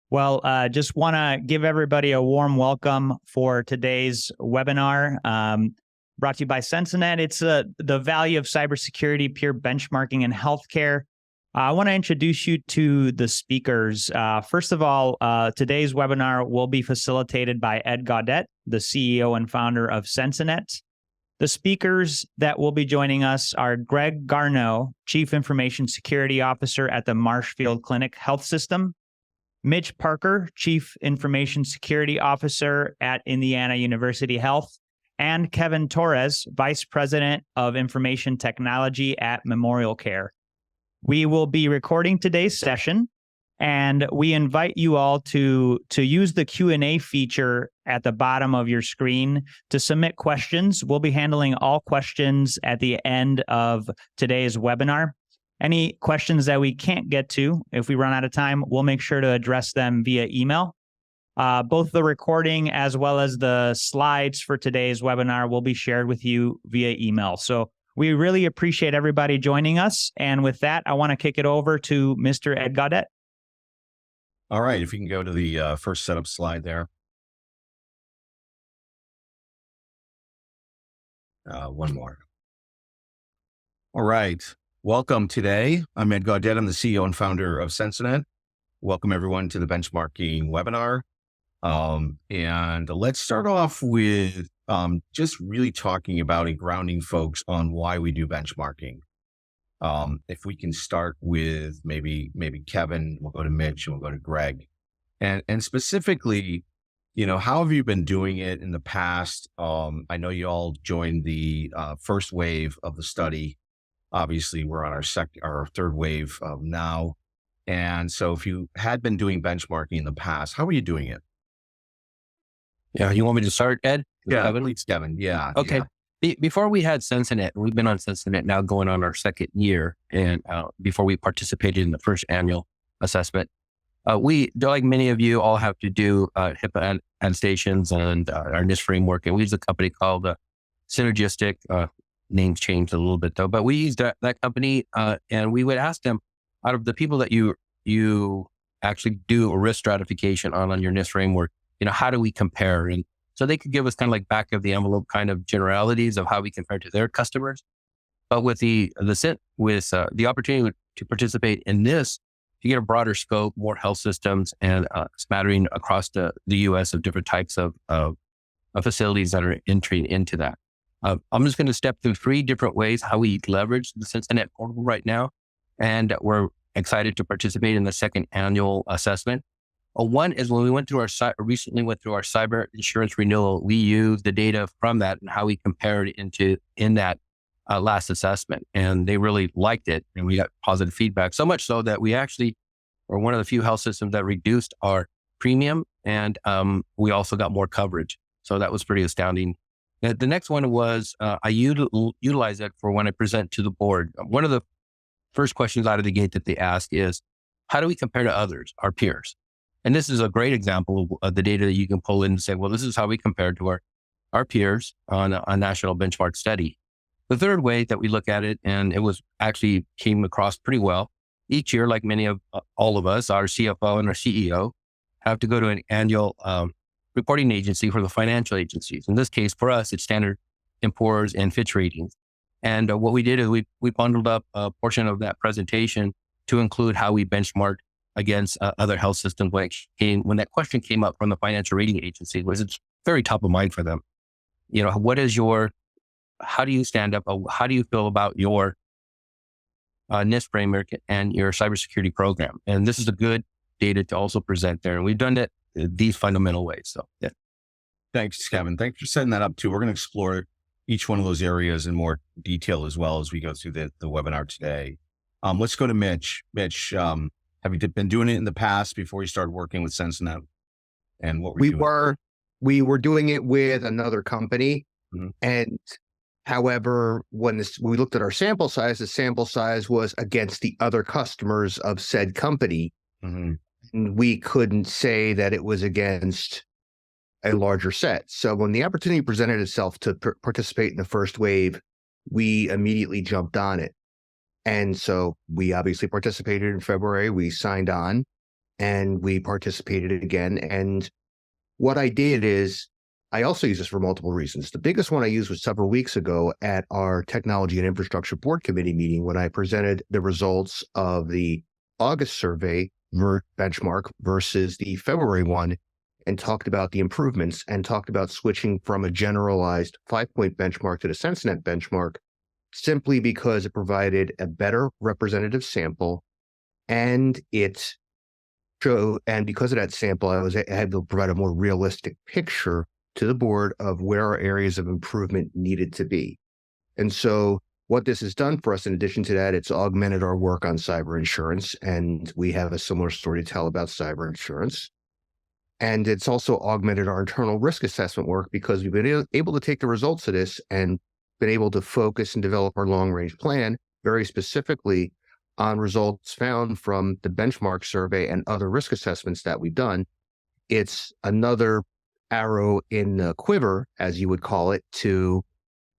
Well, just want to give everybody a warm welcome for today's webinar brought to you by Sensinet. It's the value of cybersecurity, peer benchmarking in healthcare. I want to introduce you to the speakers. First of all, today's webinar will be facilitated by Ed Gaudet, the CEO and founder of Sensinet. The speakers that will be joining us are Greg Garneau, Chief Information Security Officer at the Marshfield Clinic Health System, Mitch Parker, Chief Information Security Officer at Indiana University Health, and Kevin Torres, Vice President of Information Technology at MemorialCare. We will be recording today's session, and we invite you all to use the Q&A feature at the bottom of your screen to submit questions. We'll be handling all questions at the end of today's webinar. Any questions that we can't get to, if we run out of time, we'll make sure to address them via email. Both the recording as well as the slides for today's webinar will be shared with you via email. So we really appreciate everybody joining us. And with that, I want to kick it over to Mr. Ed Gaudet. All right, if you can go to the first setup slide there. One more. All right. Welcome today. I'm Ed Gaudet. I'm the CEO and founder of Sensinet. Welcome everyone to the benchmarking webinar. And let's start off with just really talking about and grounding folks on why we do benchmarking. If we can start with maybe Kevin, we'll go to Mitch, and we'll go to Greg. And specifically, how have you been doing it in the past? I know you all joined the first wave of the study. Obviously, we're on our third wave now. And so if you had been doing benchmarking in the past, how are you doing it? Yeah, you want me to start, Ed? Yeah, Kevin? Please, Kevin. Yeah. Okay. Yeah. Before we had Sensinet, we've been on Sensinet now going on our second year. And before we participated in the first annual assessment, we, like many of you, all have to do HIPAA attestations and our NIST framework. And we use a company called Synergistic. Names changed a little bit though, but we used that company and we would ask them, out of the people that you actually do a risk stratification on your NIST framework, how do we compare? And so they could give us kind of like back of the envelope kind of generalities of how we compare to their customers. But with the opportunity to participate in this, you get a broader scope, more health systems, and smattering across the U.S. of different types of facilities that are entering into that. I'm just going to step through three different ways how we leverage the Sensinet portal right now. And we're excited to participate in the second annual assessment. One is when we recently went through our cyber insurance renewal, we used the data from that and how we compared in that last assessment. And they really liked it. And we got positive feedback, so much so that we actually were one of the few health systems that reduced our premium. And we also got more coverage. So that was pretty astounding. The next one was I utilize it for when I present to the board. One of the first questions out of the gate that they ask is, how do we compare to others, our peers? And this is a great example of the data that you can pull in and say, well, this is how we compare to our peers on a national benchmark study. The third way that we look at it, and it was actually came across pretty well, each year, like many of all of us, our CFO and our CEO have to go to an annual reporting agency for the financial agencies. In this case, for us, it's Standard & Poor's and Fitch Ratings. And what we did is we bundled up a portion of that presentation to include how we benchmarked against other health systems when that question came up from the financial rating agency, was it's very top of mind for them. How do you stand up? How do you feel about your NIST framework and your cybersecurity program? And this is a good data to also present there. And we've done it these fundamental ways. So, yeah. Thanks, Kevin. Thanks for setting that up too. We're going to explore each one of those areas in more detail as well as we go through the webinar today. Let's go to Mitch. Mitch, have you been doing it in the past before you started working with Sensinet? And what we were doing it with another company. Mm-hmm. And however, when we looked at our sample size, the sample size was against the other customers of said company. Mm-hmm. And we couldn't say that it was against a larger set. So when the opportunity presented itself to participate in the first wave, we immediately jumped on it. And so we obviously participated in February. We signed on. and we participated again. And what I did is I also use this for multiple reasons. The biggest one I used was several weeks ago at our Technology and Infrastructure Board Committee meeting when I presented the results of the August survey benchmark versus the February one and talked about the improvements and talked about switching from a generalized 5-point benchmark to the Sensinet benchmark simply because it provided a better representative sample and because of that sample, I had to provide a more realistic picture to the board of where our areas of improvement needed to be. And so what this has done for us, in addition to that, it's augmented our work on cyber insurance, and we have a similar story to tell about cyber insurance. And it's also augmented our internal risk assessment work because we've been able to take the results of this and been able to focus and develop our long-range plan very specifically on results found from the benchmark survey and other risk assessments that we've done. It's another arrow in the quiver, as you would call it, to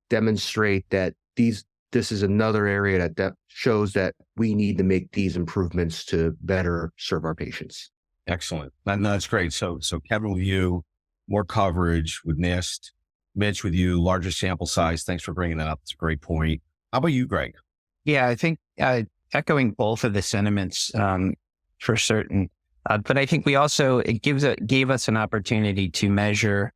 demonstrate that this is another area that shows that we need to make these improvements to better serve our patients. Excellent. That's great. So Kevin, with you, more coverage with NIST. Mitch, with you, larger sample size. Thanks for bringing that up. It's a great point. How about you, Greg? Yeah, I think echoing both of the sentiments for certain. But I think it gave us an opportunity to measure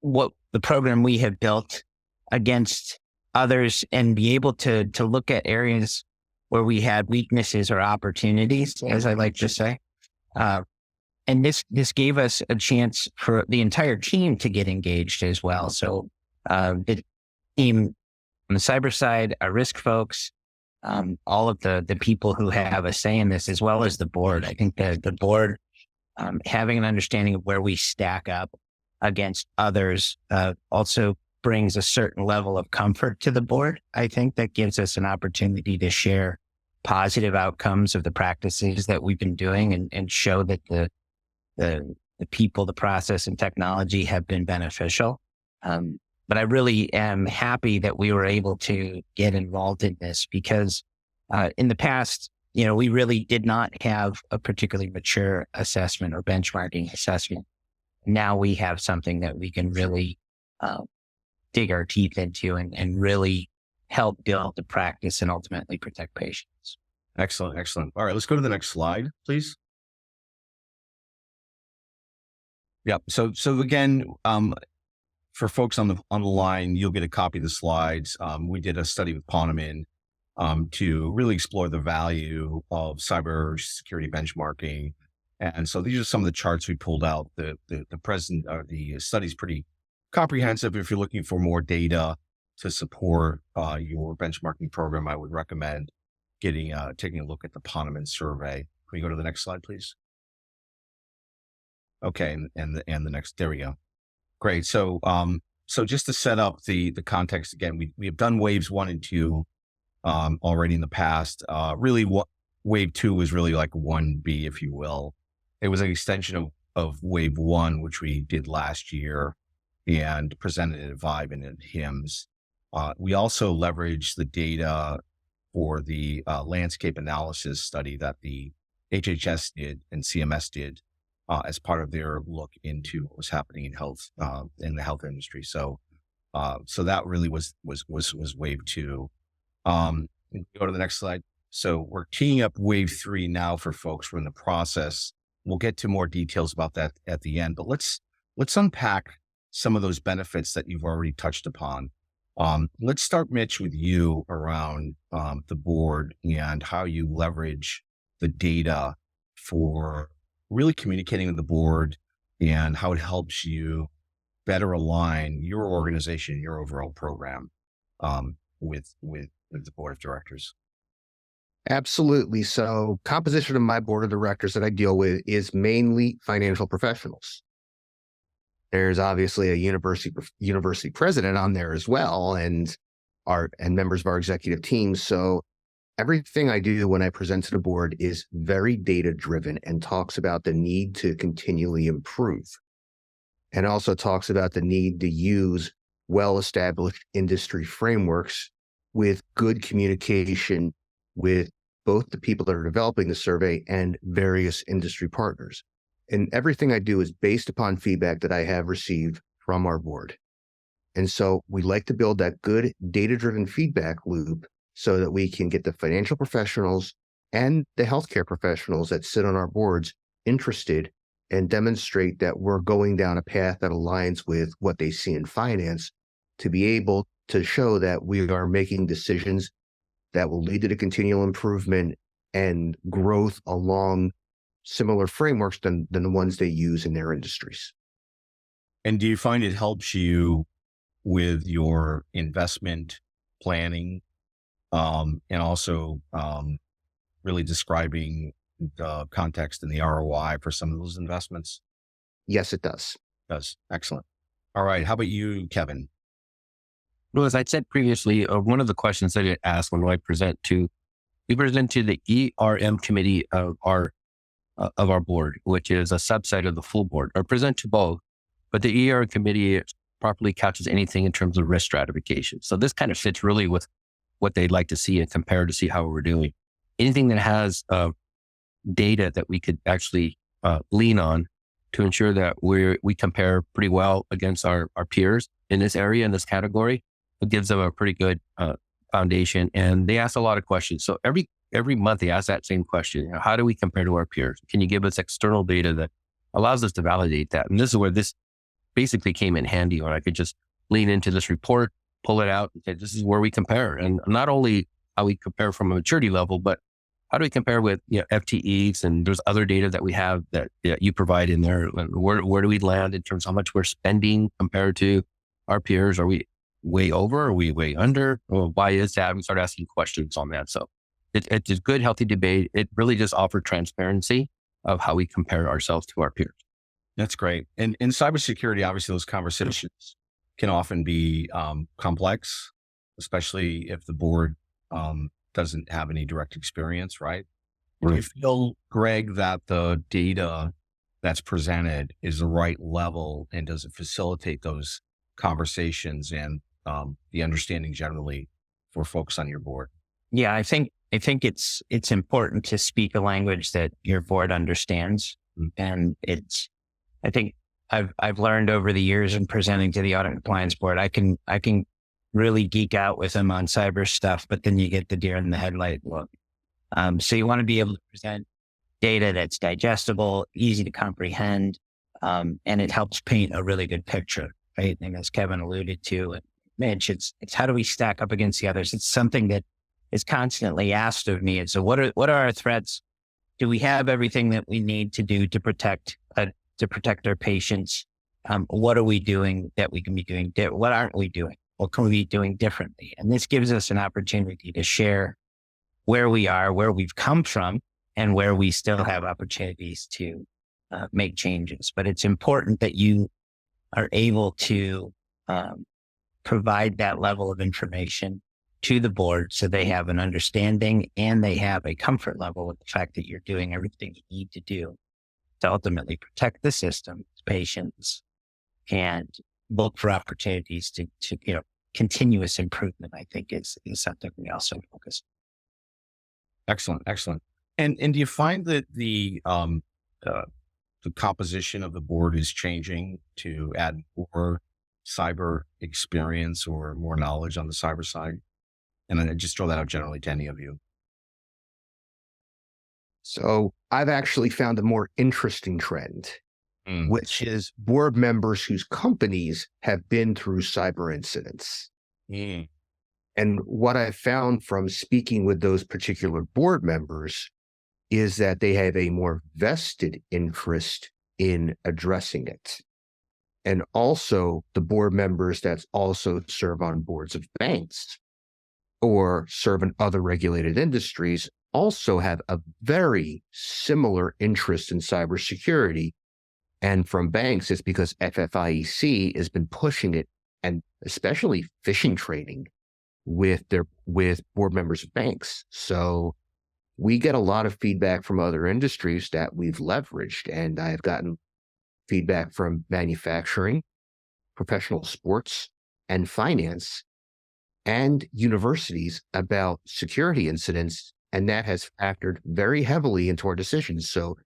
what the program we have built against others and be able to look at areas where we had weaknesses or opportunities, as I like to say. And this gave us a chance for the entire team to get engaged as well. So the team on the cyber side, our risk folks, all of the people who have a say in this, as well as the board. I think that the board having an understanding of where we stack up against others also brings a certain level of comfort to the board. I think that gives us an opportunity to share positive outcomes of the practices that we've been doing and show that the people, the process, and technology have been beneficial. But I really am happy that we were able to get involved in this because in the past, we really did not have a particularly mature assessment or benchmarking assessment. Now we have something that we can really dig our teeth into and really help build the practice and ultimately protect patients. Excellent. All right, let's go to the next slide, please. Yeah. So again, for folks on the line, you'll get a copy of the slides. We did a study with Poneman to really explore the value of cybersecurity benchmarking. And so these are some of the charts we pulled out. The study is pretty comprehensive. If you're looking for more data to support your benchmarking program, I would recommend taking a look at the Poneman survey. Can we go to the next slide, please? Okay, and the next, there we go. Great. So just to set up the context again, we have done waves 1 and 2 already in the past. Really, wave 2 was really like 1B, if you will. It was an extension of wave 1, which we did last year and presented at Vibe and at HIMSS. We also leveraged the data for the landscape analysis study that the HHS did and CMS did as part of their look into what was happening in health, in the health industry. So that really was wave 2. Go to the next slide. So we're teeing up wave 3 now for folks. We're in the process. We'll get to more details about that at the end, but let's unpack some of those benefits that you've already touched upon. Let's start, Mitch, with you around the board and how you leverage the data for really communicating with the board and how it helps you better align your organization, your overall program with the board of directors. Absolutely. So composition of my board of directors that I deal with is mainly financial professionals. There's obviously a university president on there as well, and members of our executive team. So everything I do when I present to the board is very data driven and talks about the need to continually improve, and also talks about the need to use well-established industry frameworks with good communication with both the people that are developing the survey and various industry partners. And everything I do is based upon feedback that I have received from our board. And so we like to build that good data-driven feedback loop so that we can get the financial professionals and the healthcare professionals that sit on our boards interested and demonstrate that we're going down a path that aligns with what they see in finance, to be able to show that we are making decisions that will lead to the continual improvement and growth along similar frameworks than the ones they use in their industries. And do you find it helps you with your investment planning, and also really describing the context and the ROI for some of those investments? Yes, it does. Excellent. All right. How about you, Kevin? Well, as I said previously, one of the questions that I asked when we present to the ERM committee of our board, which is a subset of the full board, or present to both, but the ERM committee properly captures anything in terms of risk stratification. So this kind of fits really with what they'd like to see and compare to see how we're doing. Anything that has data that we could actually lean on to ensure that we compare pretty well against our peers in this area, in this category, it gives them a pretty good foundation. And they ask a lot of questions. So every month they ask that same question: you know, how do we compare to our peers? Can you give us external data that allows us to validate that? And this is where this basically came in handy, where I could just lean into this report, pull it out, and say, this is where we compare. And not only how we compare from a maturity level, but how do we compare with FTEs, and there's other data that we have that you provide in there. Where do we land in terms of how much we're spending compared to our peers? Are we way over? Are we way under? Well, why is that? We start asking questions on that. So it's a good, healthy debate. It really just offers transparency of how we compare ourselves to our peers. That's great. And in cybersecurity, obviously those conversations can often be complex, especially if the board doesn't have any direct experience, right? Do you feel, Greg, that the data that's presented is the right level, and does it facilitate those conversations and the understanding generally for folks on your board? Yeah, I think it's important to speak a language that your board understands. And I think I've learned over the years in presenting to the audit and compliance board, I can really geek out with them on cyber stuff, but then you get the deer in the headlight look. So you want to be able to present data that's digestible, easy to comprehend, and it helps paint a really good picture, right? And as Kevin alluded to, and Mitch, it's how do we stack up against the others? It's something that is constantly asked of me. And so what are our threats? Do we have everything that we need to do to protect our patients? What are we doing that we can be doing? What aren't we doing? What can we be doing differently? And this gives us an opportunity to share where we are, where we've come from, and where we still have opportunities to make changes. But it's important that you are able to provide that level of information to the board so they have an understanding and they have a comfort level with the fact that you're doing everything you need to do to ultimately protect the system, patients, and look for opportunities to continuous improvement, I think is something we also focus on. Excellent. And do you find that the composition of the board is changing to add more cyber experience or more knowledge on the cyber side? And I just throw that out generally to any of you. So I've actually found a more interesting trend, which is board members whose companies have been through cyber incidents. And what I've found from speaking with those particular board members is that they have a more vested interest in addressing it. And also the board members that also serve on boards of banks or serve in other regulated industries also have a very similar interest in cybersecurity. And from banks, it's because FFIEC has been pushing it, and especially phishing training with board members of banks. So we get a lot of feedback from other industries that we've leveraged. And I've gotten feedback from manufacturing, professional sports, and finance, and universities about security incidents And that has factored very heavily into our decisions. So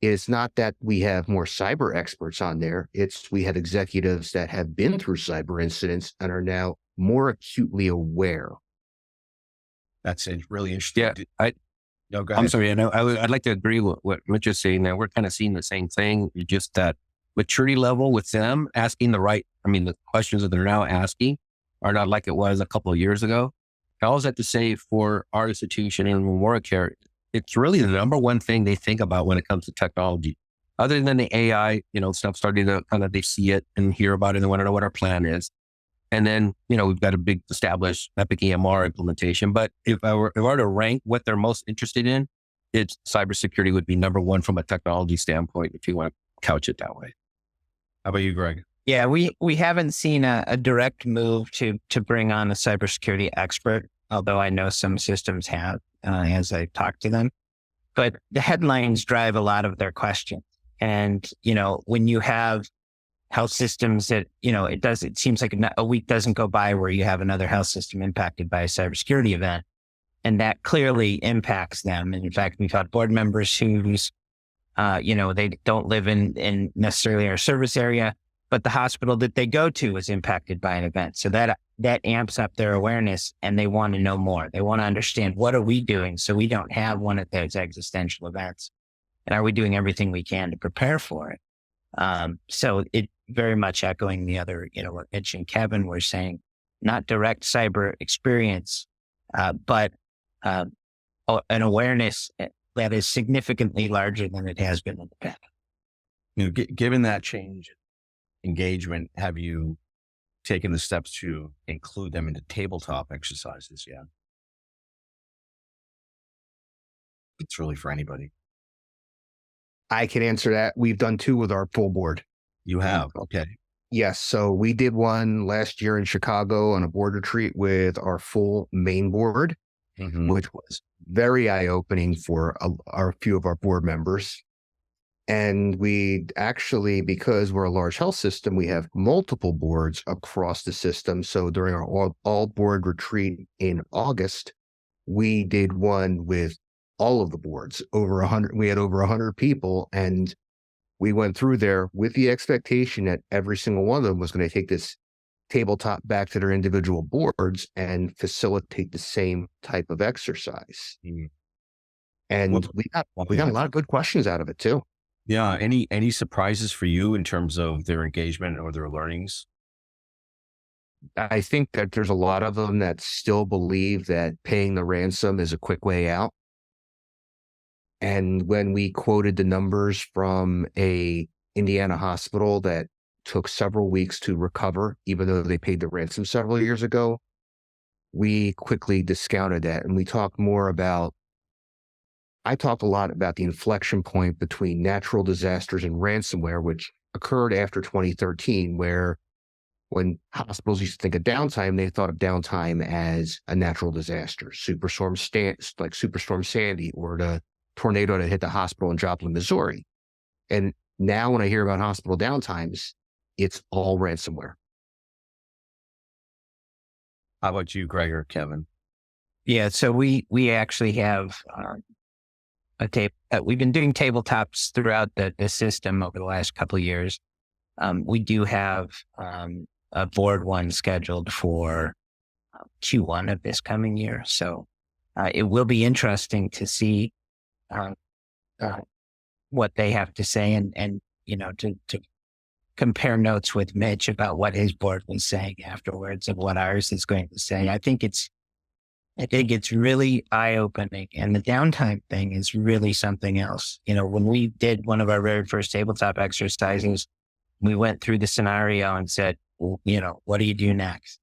it's not that we have more cyber experts on there. It's we have executives that have been through cyber incidents and are now more acutely aware. That's really interesting. Yeah, No, go I'm ahead. sorry. I'd like to agree with what Mitch is saying there. We're kind of seeing the same thing. It's just that maturity level with them asking the questions that they're now asking are not like it was a couple of years ago. I always have to say for our institution and MemorialCare, it's really the number one thing they think about when it comes to technology. Other than the AI, stuff starting to they see it and hear about it and they want to know what our plan is. And then, we've got a big established Epic EMR implementation. But if I were to rank what they're most interested in, it's cybersecurity would be number one from a technology standpoint, if you want to couch it that way. How about you, Greg? Yeah, we haven't seen a direct move to bring on a cybersecurity expert, although I know some systems have as I talk to them. But the headlines drive a lot of their questions. And, when you have health systems that, it seems like a week doesn't go by where you have another health system impacted by a cybersecurity event. And that clearly impacts them. And in fact, we've had board members who's, they don't live in necessarily our service area, but the hospital that they go to is impacted by an event. So that amps up their awareness and they want to know more. They want to understand, what are we doing so we don't have one of those existential events? And are we doing everything we can to prepare for it? So it very much echoing the other, what Mitch and Kevin were saying, not direct cyber experience, but an awareness that is significantly larger than it has been in the past. Given that change engagement, have you taken the steps to include them into tabletop exercises yet? It's really for anybody. I can answer that. We've done 2 with our full board. You have? Okay. Yes. So we did one last year in Chicago on a board retreat with our full main board, which was very eye-opening for a few of our board members. And we actually, because we're a large health system, we have multiple boards across the system. So during our all board retreat in August, we did one with all of the boards, over 100. We had over 100 people, and we went through there with the expectation that every single one of them was going to take this tabletop back to their individual boards and facilitate the same type of exercise. And we got a lot of good questions out of it too. Yeah. Any surprises for you in terms of their engagement or their learnings? I think that there's a lot of them that still believe that paying the ransom is a quick way out. And when we quoted the numbers from a Indiana hospital that took several weeks to recover, even though they paid the ransom several years ago, we quickly discounted that. And I talked a lot about the inflection point between natural disasters and ransomware, which occurred after 2013, where when hospitals used to think of downtime, they thought of downtime as a natural disaster, like Superstorm Sandy or the tornado that hit the hospital in Joplin, Missouri. And now when I hear about hospital downtimes, it's all ransomware. How about you, Greg or Kevin? Yeah, so we actually have we've been doing tabletops throughout the system over the last couple of years. We do have a board one scheduled for Q1 of this coming year. So it will be interesting to see what they have to say and to compare notes with Mitch about what his board was saying afterwards and what ours is going to say. I think it's really eye-opening, and the downtime thing is really something else. When we did one of our very first tabletop exercises, we went through the scenario and said, well, what do you do next?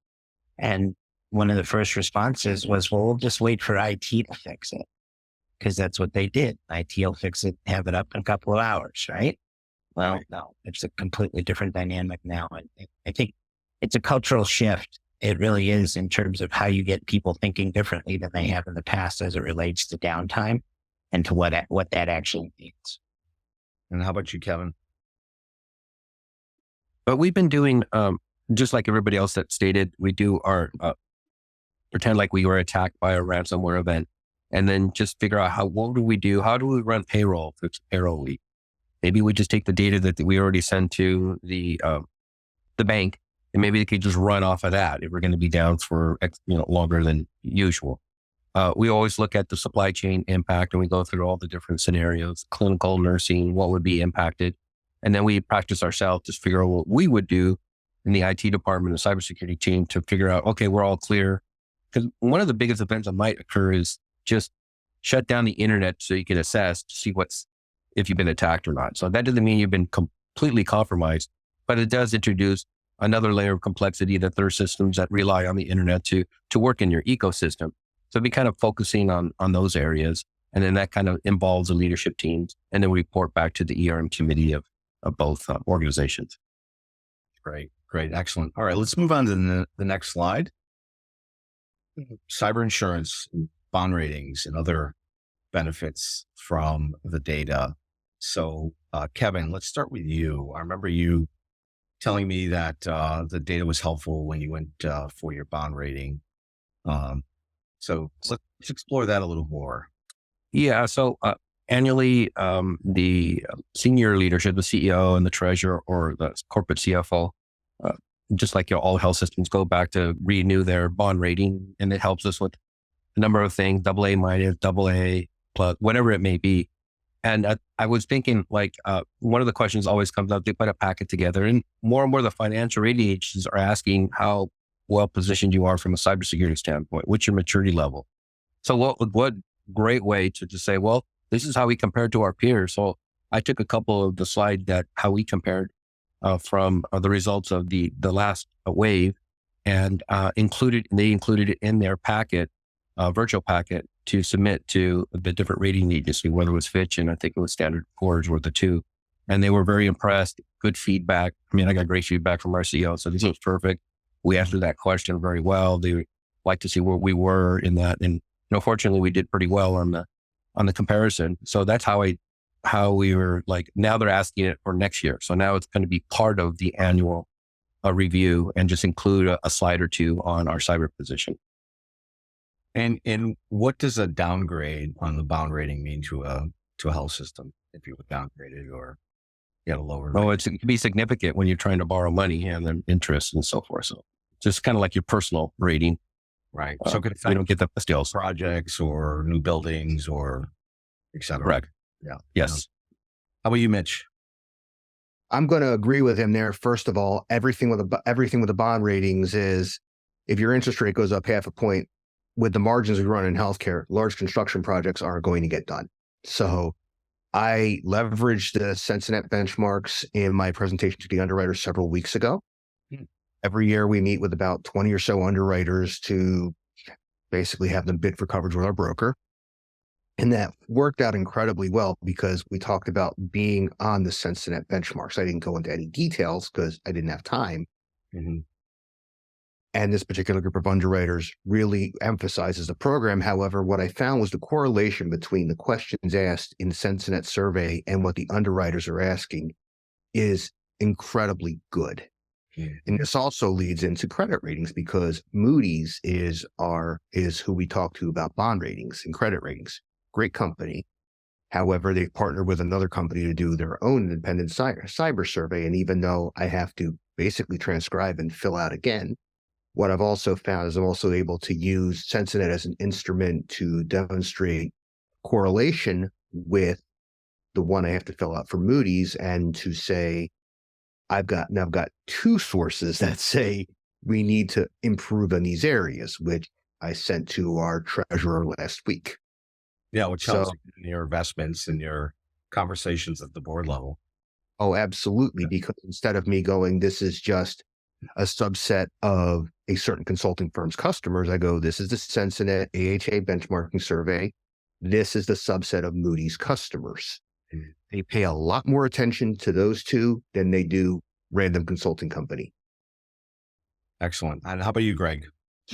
And one of the first responses was, well, we'll just wait for IT to fix it. Because that's what they did. IT will fix it, have it up in a couple of hours, right? Well, no, it's a completely different dynamic now. And I think it's a cultural shift. It really is, in terms of how you get people thinking differently than they have in the past as it relates to downtime and to what that actually means. And how about you, Kevin? But we've been doing, just like everybody else that stated, we do our pretend like we were attacked by a ransomware event. and then just figure out what do we do? How do we run payroll if it's a payroll week? Maybe we just take the data that we already sent to the bank, and maybe they could just run off of that if we're going to be down for longer than usual. We always look at the supply chain impact, and we go through all the different scenarios, clinical, nursing, what would be impacted. And then we practice ourselves to figure out what we would do in the IT department, the cybersecurity team, to figure out, okay, we're all clear. Because one of the biggest events that might occur is just shut down the internet so you can assess to see if you've been attacked or not. So that doesn't mean you've been completely compromised, but it does introduce another layer of complexity that there are systems that rely on the internet to work in your ecosystem. So be kind of focusing on those areas. And then that kind of involves the leadership teams, and then we report back to the ERM committee of both organizations. Great. Excellent. All right, let's move on to the next slide. Cyber insurance, bond ratings, and other benefits from the data. So, Kevin, let's start with you. I remember you telling me that the data was helpful when you went for your bond rating. So let's explore that a little more. Yeah. So annually, the senior leadership, the CEO and the treasurer or the corporate CFO, just like all health systems, go back to renew their bond rating, and it helps us with a number of things, AA minus, AA plus, whatever it may be. And I was thinking, one of the questions always comes up, they put a packet together, and more the financial rating agencies are asking how well positioned you are from a cybersecurity standpoint. What's your maturity level? So what great way to just say, well, this is how we compare to our peers. So I took a couple of the slides that how we compared from the results of the last wave, and they included it in their packet, virtual packet, to submit to the different rating agency, whether it was Fitch and I think it was Standard & Poor's were the two. And they were very impressed, good feedback. I mean, I got great feedback from our CEO. So this was perfect. We answered that question very well. They like to see where we were in that. And fortunately we did pretty well on the comparison. So that's how we were now they're asking it for next year. So now it's going to be part of the annual review and just include a slide or two on our cyber position. And what does a downgrade on the bond rating mean to a health system if you were downgraded or get a lower? Oh, it can be significant when you're trying to borrow money and then interest and so forth. So just kind of like your personal rating. Right. So it could affect you don't get the deals. Projects or new buildings or et cetera. Correct. Yeah. Yes. How about you, Mitch? I'm going to agree with him there. First of all, everything with the bond ratings is if your interest rate goes up half a point, with the margins we run in healthcare, large construction projects aren't going to get done. So I leveraged the Sensinet benchmarks in my presentation to the underwriters several weeks ago. Every year we meet with about 20 or so underwriters to basically have them bid for coverage with our broker. And that worked out incredibly well because we talked about being on the Sensinet benchmarks. I didn't go into any details because I didn't have time. Mm-hmm. And this particular group of underwriters really emphasizes the program. However, what I found was the correlation between the questions asked in the Sensinet survey and what the underwriters are asking is incredibly good. Yeah. And this also leads into credit ratings because Moody's is who we talk to about bond ratings and credit ratings. Great company. However, they've partnered with another company to do their own independent cyber survey. And even though I have to basically transcribe and fill out again, what I've also found is I'm also able to use Sensinet as an instrument to demonstrate correlation with the one I have to fill out for Moody's and to say, I've got two sources that say we need to improve in these areas, which I sent to our treasurer last week. Yeah, which helps in your investments and your conversations at the board level. Oh, absolutely. Because instead of me going, this is just a subset of a certain consulting firm's customers, I go, this is the Sensinet AHA benchmarking survey. This is the subset of Moody's customers. They pay a lot more attention to those two than they do random consulting company. Excellent. And how about you, Greg?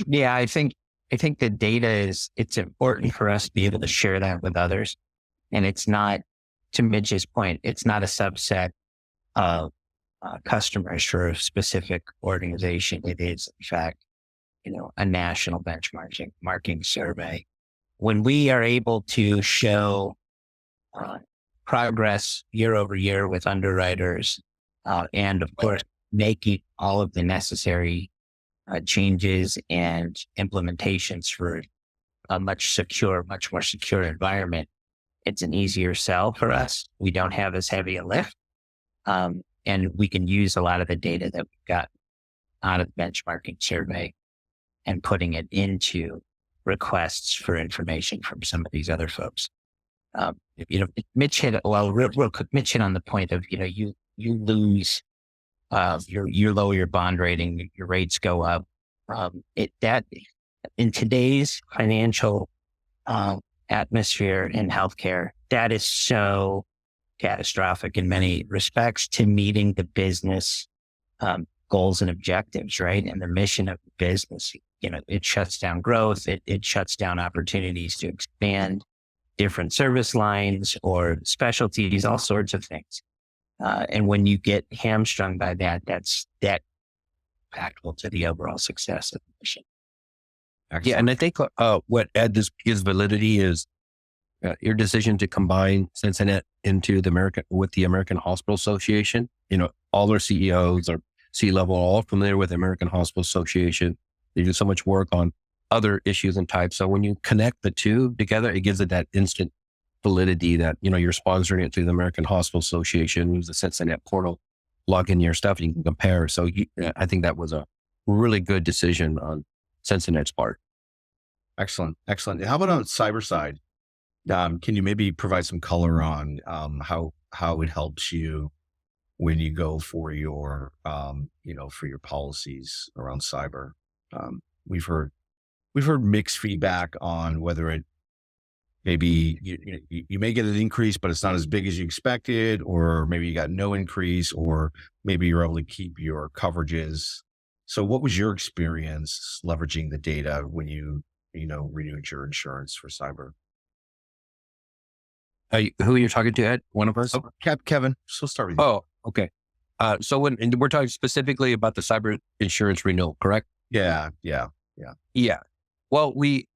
Yeah, I think the data it's important for us to be able to share that with others. And it's not, to Mitch's point, it's not a subset of customers for a specific organization. It is, in fact, a national benchmarking survey. when we are able to show progress year over year with underwriters, and of course, making all of the necessary changes and implementations for a much more secure environment, it's an easier sell for us. We don't have as heavy a lift. And we can use a lot of the data that we've got out of the benchmarking survey and putting it into requests for information from some of these other folks. Mitch hit, real quick, Mitch hit on the point of, you lose, you lower your bond rating, your rates go up. That in today's financial atmosphere in healthcare, that is so catastrophic in many respects to meeting the business goals and objectives, right? And the mission of the business. It shuts down growth. It shuts down opportunities to expand different service lines or specialties, all sorts of things. And when you get hamstrung by that, that's impactful to the overall success of the mission. Excellent. Yeah, and I think what this gives validity is your decision to combine Sensinet into the American Hospital Association. All their CEOs or C-level are all familiar with the American Hospital Association. They do so much work on other issues and types. So when you connect the two together, it gives it that instant validity that, you're sponsoring it through the American Hospital Association, use the Sensinet portal, log in your stuff, you can compare. So I think that was a really good decision on Sensinet's part. Excellent. How about on cyber side? Can you maybe provide some color on how it helps you when you go for your for your policies around cyber? We've heard mixed feedback on whether it maybe you may get an increase, but it's not as big as you expected, or maybe you got no increase, or maybe you're able to keep your coverages. So what was your experience leveraging the data when you renewed your insurance for cyber? Who you're talking to, Ed? One of us? Oh, Kevin. So start with you. Oh, okay. So and we're talking specifically about the cyber insurance renewal, correct? Yeah. Well, we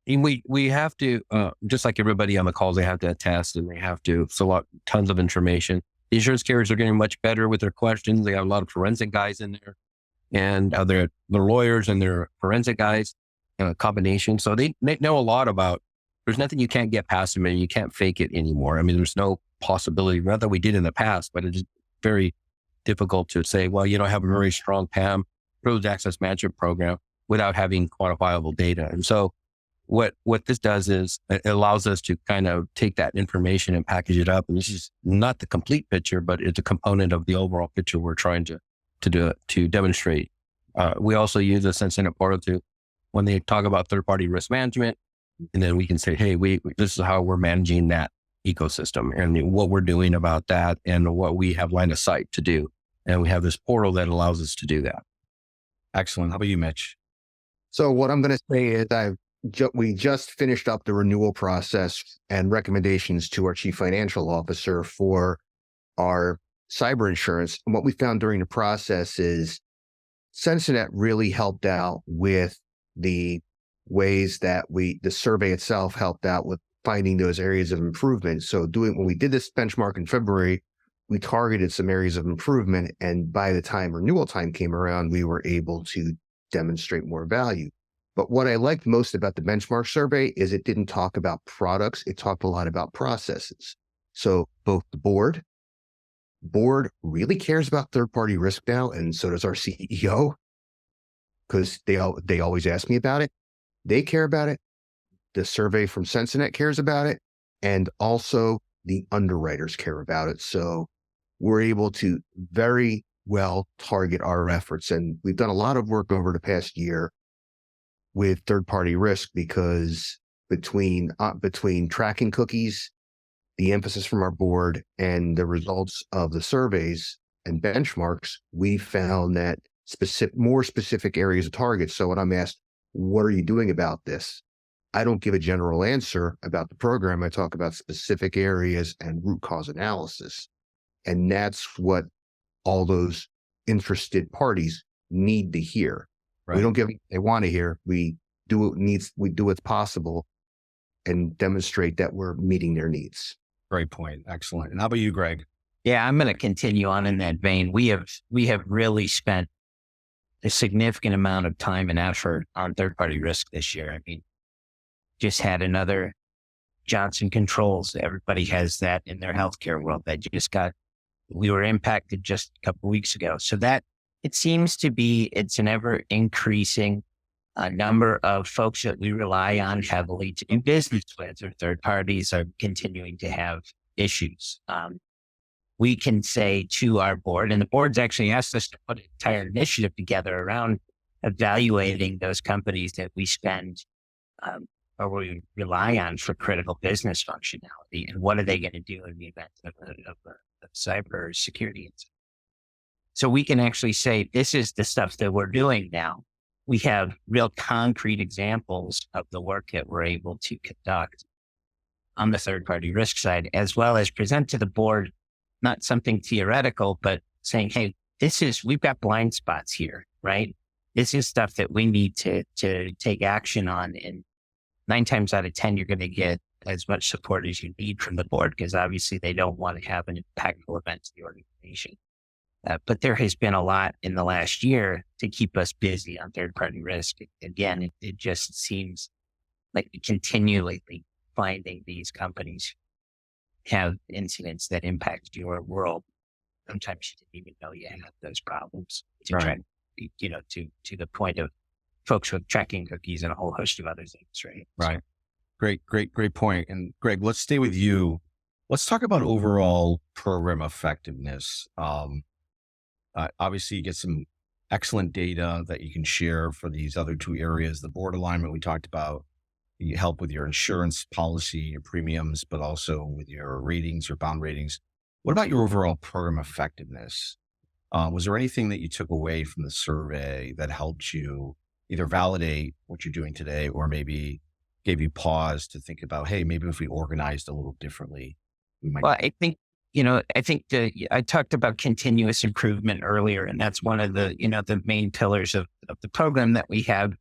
have to, just like everybody on the calls, they have to attest and they have to fill out tons of information. The insurance carriers are getting much better with their questions. They have a lot of forensic guys in there, and they're lawyers and they're forensic guys, combination. So they know a lot about. There's nothing you can't get past them, and you can't fake it anymore. I mean, there's no possibility. Not that we did in the past, but it's very difficult to say, well, I have a very strong PAM, privileged access management program, without having quantifiable data. And so what this does is it allows us to kind of take that information and package it up. And this is not the complete picture, but it's a component of the overall picture we're trying to demonstrate. We also use the Sensinet portal when they talk about third-party risk management, and then we can say, hey, this is how we're managing that ecosystem and what we're doing about that and what we have line of sight to do. And we have this portal that allows us to do that. Excellent. How about you, Mitch? So what I'm going to say is we just finished up the renewal process and recommendations to our chief financial officer for our cyber insurance. And what we found during the process is Sensinet really helped out with the ways that the survey itself helped out with finding those areas of improvement. So when we did this benchmark in February, we targeted some areas of improvement. And by the time renewal time came around, we were able to demonstrate more value. But what I liked most about the benchmark survey is it didn't talk about products. It talked a lot about processes. So both the board really cares about third-party risk now, and so does our CEO, because they always ask me about it. They care about it. The survey from Sensinet cares about it, and also the underwriters care about it. So we're able to very well target our efforts. And we've done a lot of work over the past year with third-party risk, because between tracking cookies, the emphasis from our board, and the results of the surveys and benchmarks, we found that more specific areas of targets. So when I'm asked, what are you doing about this? I don't give a general answer about the program. I talk about specific areas and root cause analysis. And that's what all those interested parties need to hear. Right. We don't give what they want to hear. We do what's possible and demonstrate that we're meeting their needs. Great point. Excellent. And how about you, Greg? Yeah, I'm going to continue on in that vein. We have really spent a significant amount of time and effort on third-party risk this year. I mean, just had another Johnson Controls. Everybody has that in their healthcare world. We were impacted just a couple of weeks ago. So that it seems to be, it's an ever increasing number of folks that we rely on heavily to do business with, or third parties are continuing to have issues. We can say to our board, and the board's actually asked us to put an entire initiative together around evaluating those companies that we spend or we rely on for critical business functionality, and what are they going to do in the event of cybersecurity incident. So we can actually say, this is the stuff that we're doing now. We have real concrete examples of the work that we're able to conduct on the third-party risk side, as well as present to the board, not something theoretical, but saying, hey, we've got blind spots here, right? This is stuff that we need to take action on. And 9 times out of 10, you're going to get as much support as you need from the board, because obviously they don't want to have an impactful event to the organization. But there has been a lot in the last year to keep us busy on third-party risk. Again, it just seems like continually finding these companies have incidents that impact your world. Sometimes you didn't even know you had those problems to try, to the point of folks with tracking cookies and a whole host of other things, right? Right. Great point. And Greg, let's stay with you. Let's talk about overall program effectiveness. Obviously, you get some excellent data that you can share for these other 2 areas. The board alignment we talked about, you help with your insurance policy, your premiums, but also with your ratings, your bond ratings. What about your overall program effectiveness? Was there anything that you took away from the survey that helped you either validate what you're doing today, or maybe gave you pause to think about, hey, maybe if we organized a little differently, we might. Well, I talked about continuous improvement earlier, and that's one of the main pillars of the program that we have.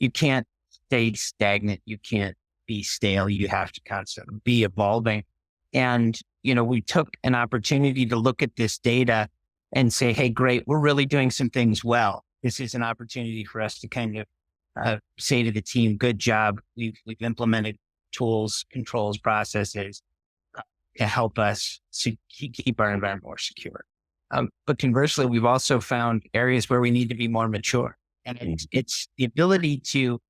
You can't stay stagnant. You can't be stale. You have to constantly be evolving. And, we took an opportunity to look at this data and say, hey, great, we're really doing some things well. This is an opportunity for us to kind of say to the team, good job. We've implemented tools, controls, processes to help us keep our environment more secure. But conversely, we've also found areas where we need to be more mature. And it's the ability to,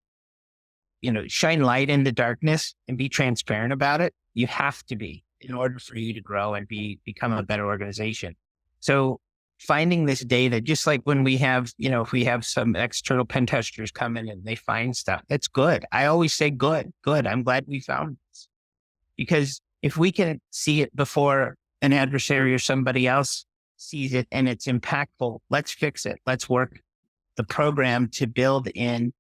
shine light in the darkness and be transparent about it. You have to be, in order for you to grow and become a better organization. So finding this data, just like when we have, if we have some external pen testers come in and they find stuff, that's good. I always say good. I'm glad we found this. Because if we can see it before an adversary or somebody else sees it and it's impactful, let's fix it. Let's work the program to build in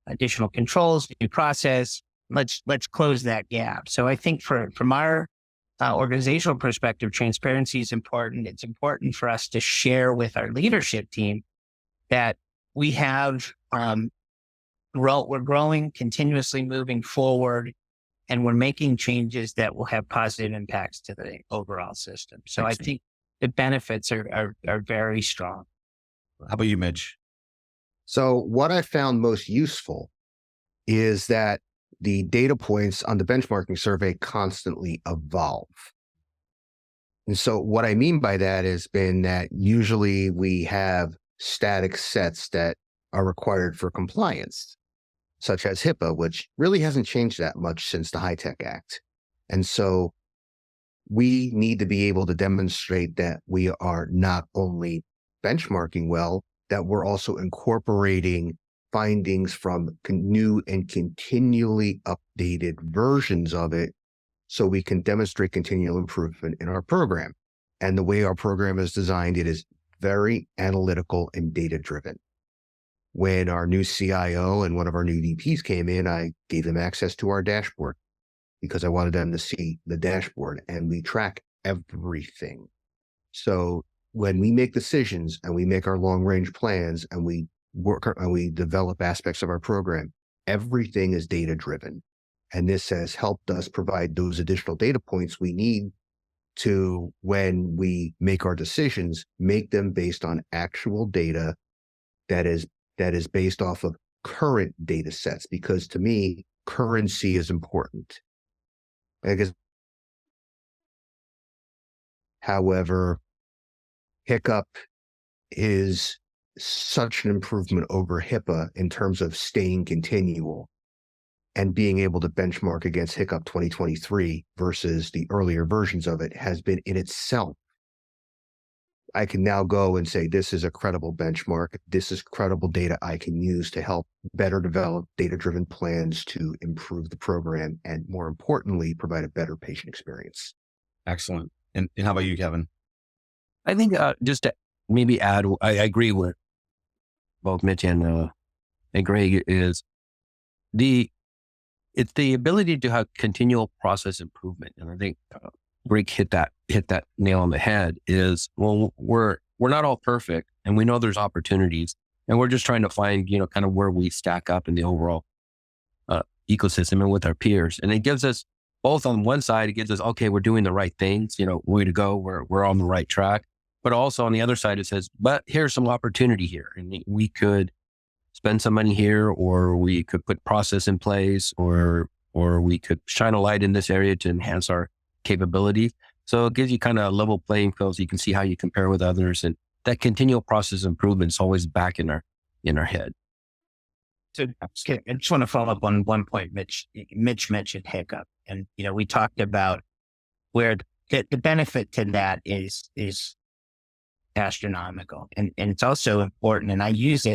additional controls, new process. Let's close that gap. So I think from our organizational perspective, transparency is important. It's important for us to share with our leadership team that we have, we're growing, continuously moving forward, and we're making changes that will have positive impacts to the overall system. So I think the benefits are very strong. How about you, Midge? So what I found most useful is that the data points on the benchmarking survey constantly evolve. And so what I mean by that has been that usually we have static sets that are required for compliance, such as HIPAA, which really hasn't changed that much since the HITECH Act. And so we need to be able to demonstrate that we are not only benchmarking well, that we're also incorporating findings from new and continually updated versions of it, so we can demonstrate continual improvement in our program. And the way our program is designed, it is very analytical and data-driven. When our new CIO and one of our new VPs came in, I gave them access to our dashboard because I wanted them to see the dashboard, and we track everything. So when we make decisions and we make our long-range plans and we work and we develop aspects of our program, everything is data-driven. And this has helped us provide those additional data points we need to, when we make our decisions, make them based on actual data that is based off of current data sets, because to me, currency is important. I guess, however, Hiccup is such an improvement over HIPAA in terms of staying continual and being able to benchmark against Hiccup 2023 versus the earlier versions of it has been in itself. I can now go and say, this is a credible benchmark. This is credible data I can use to help better develop data-driven plans to improve the program and, more importantly, provide a better patient experience. Excellent. And how about you, Kevin? I think just to maybe add, I agree with both Mitch and Greg, is it's the ability to have continual process improvement. And I think Greg hit that nail on the head. Is, well, we're not all perfect, and we know there's opportunities, and we're just trying to find, kind of where we stack up in the overall ecosystem and with our peers. And it gives us both, on one side, it gives us, okay, we're doing the right things, way to go, we're on the right track. But also on the other side, it says, but here's some opportunity here, and we could spend some money here, or we could put process in place, or we could shine a light in this area to enhance our capabilities. So it gives you kind of a level playing field, so you can see how you compare with others, and that continual process improvement is always back in our head. So I just want to follow up on one point. Mitch mentioned Hiccup, and we talked about where the benefit to that is astronomical, and it's also important. And I use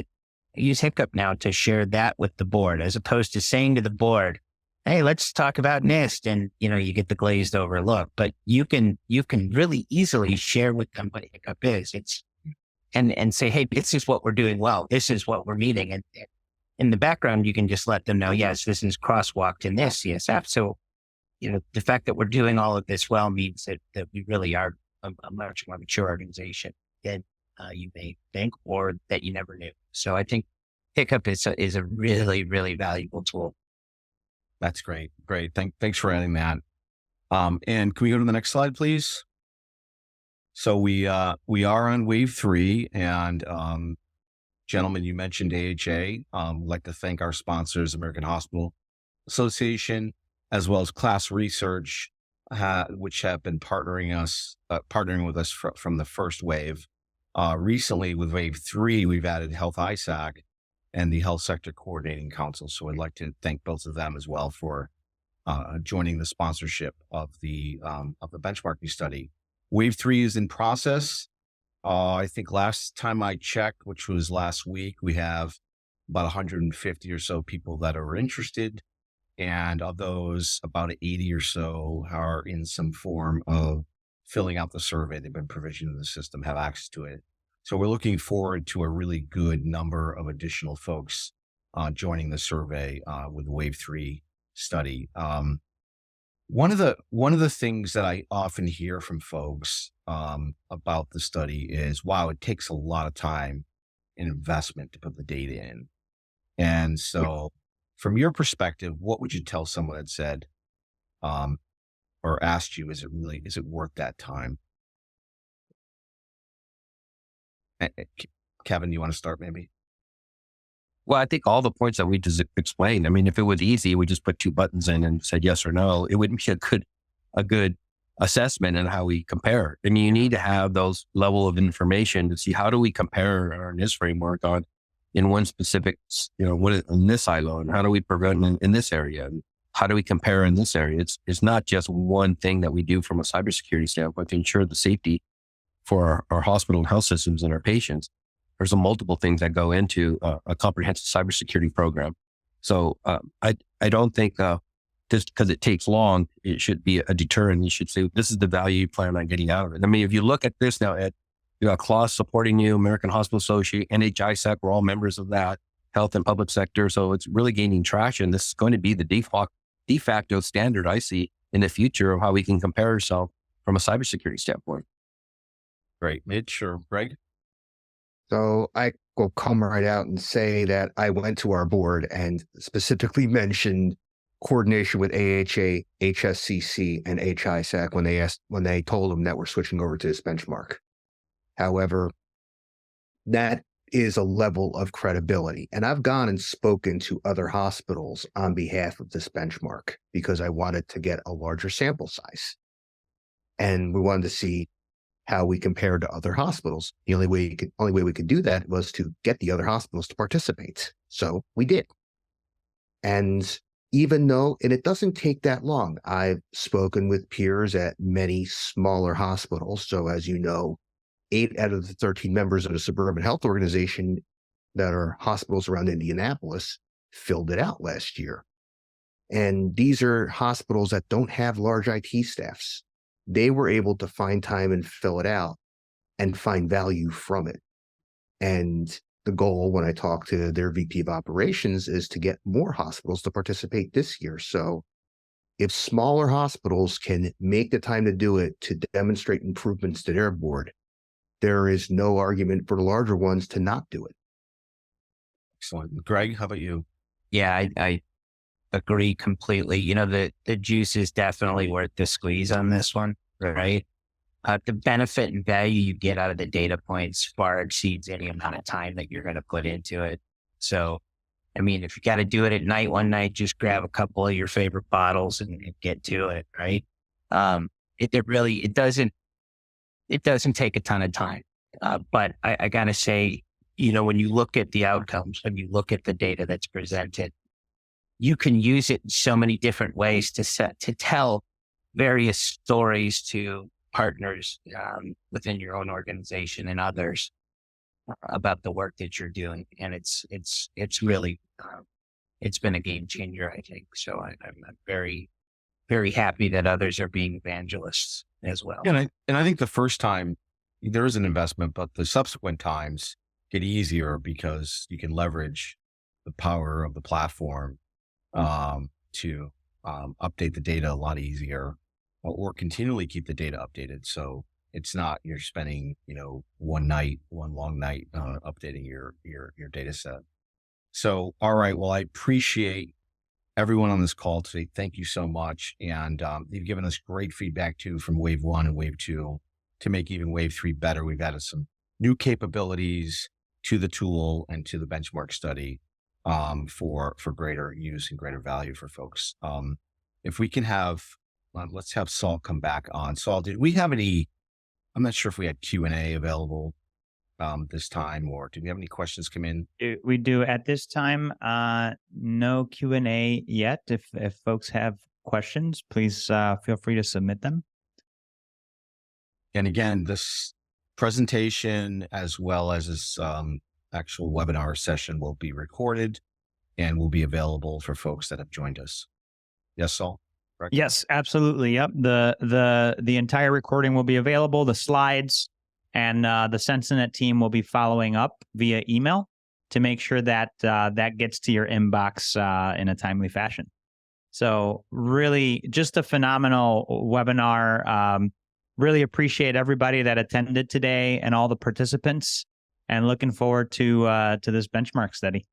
Hiccup now to share that with the board, as opposed to saying to the board, hey, let's talk about NIST, and you get the glazed over look. But you can really easily share with them what Hiccup is. And say, hey, this is what we're doing well. This is what we're meeting. And in the background, you can just let them know, yes, this is crosswalked in this CSF. So, the fact that we're doing all of this well means that we really are a much more mature organization than you may think, or that you never knew. So I think Hiccup is a really, really valuable tool. That's great. Great. Thanks for adding that. And can we go to the next slide, please? So we are on wave 3, and gentlemen, you mentioned AHA. I'd like to thank our sponsors, American Hospital Association, as well as Class Research, which have been partnering with us from the first wave. Recently, with wave 3, we've added Health ISAC and the Health Sector Coordinating Council. So I'd like to thank both of them as well for joining the sponsorship of the benchmarking study. Wave 3 is in process. I think last time I checked, which was last week, we have about 150 or so people that are interested. And of those, about 80 or so are in some form of filling out the survey. They've been provisioned in the system, have access to it. So we're looking forward to a really good number of additional folks joining the survey with the Wave 3 study. One of the things that I often hear from folks about the study is, wow, it takes a lot of time and investment to put the data in. And so from your perspective, what would you tell someone that said, or asked you, is it worth that time? Kevin, you want to start maybe? Well, I think all the points that we just explained, I mean, if it was easy, we just put 2 buttons in and said yes or no, it wouldn't be a good assessment in how we compare. I mean, you need to have those level of information to see, how do we compare our NIST framework in one specific, in this silo, and how do we prevent in this area? And how do we compare in this area? It's not just one thing that we do from a cybersecurity standpoint to ensure the safety for our hospital and health systems and our patients. There's multiple things that go into a comprehensive cybersecurity program. So I don't think just because it takes long, it should be a deterrent. You should say, this is the value you plan on getting out of it. I mean, if you look at this now, Ed, you got CLOS supporting you, American Hospital Association, NHISAC, we're all members of that, health and public sector. So it's really gaining traction. This is going to be the de facto standard I see in the future of how we can compare ourselves from a cybersecurity standpoint. Great. Mitch or Greg? So I will come right out and say that I went to our board and specifically mentioned coordination with AHA, HSCC, and HISAC when they told them that we're switching over to this benchmark. However, that is a level of credibility. And I've gone and spoken to other hospitals on behalf of this benchmark because I wanted to get a larger sample size. And we wanted to see how we compared to other hospitals. The only way we could do that was to get the other hospitals to participate. So we did. And even though, and it doesn't take that long, I've spoken with peers at many smaller hospitals. So as you know, 8 out of the 13 members of the suburban health organization that are hospitals around Indianapolis filled it out last year. And these are hospitals that don't have large IT staffs. They were able to find time and fill it out and find value from it. And the goal when I talk to their VP of operations is to get more hospitals to participate this year. So if smaller hospitals can make the time to do it to demonstrate improvements to their board, there is no argument for the larger ones to not do it. Excellent. Greg, how about you? Yeah, I agree completely. You know, the juice is definitely worth the squeeze on this one, right? The benefit and value you get out of the data points far exceeds any amount of time that you're going to put into it. So, I mean, if you got to do it at night, one night, just grab a couple of your favorite bottles and get to it, right? It doesn't take a ton of time. But I got to say, you know, when you look at the outcomes, when you look at the data that's presented, you can use it in so many different ways to tell various stories to partners within your own organization and others about the work that you're doing. And it's really, it's been a game changer, I think. So I'm very, very happy that others are being evangelists as well. And I think the first time there is an investment, but the subsequent times get easier because you can leverage the power of the platform to update the data a lot easier, or continually keep the data updated. So it's not you're spending, you know, one long night updating your data set. So, all right. Well, I appreciate everyone on this call today. Thank you so much. And you've given us great feedback too from wave 1 and wave 2 to make even wave 3 better. We've added some new capabilities to the tool and to the benchmark study for greater use and greater value for folks. If we can have, let's have Saul come back on. Saul, did we have any, I'm not sure if we had Q&A available this time, or did we have any questions come in? We do at this time, no Q&A yet. If folks have questions, please feel free to submit them. And again, this presentation, as well as this actual webinar session, will be recorded and will be available for folks that have joined us. Yes, Saul? Correct? Yes, absolutely. Yep. The entire recording will be available. The slides and the Sensinet team will be following up via email to make sure that that gets to your inbox in a timely fashion. So really just a phenomenal webinar. Really appreciate everybody that attended today and all the participants, and looking forward to this benchmark study.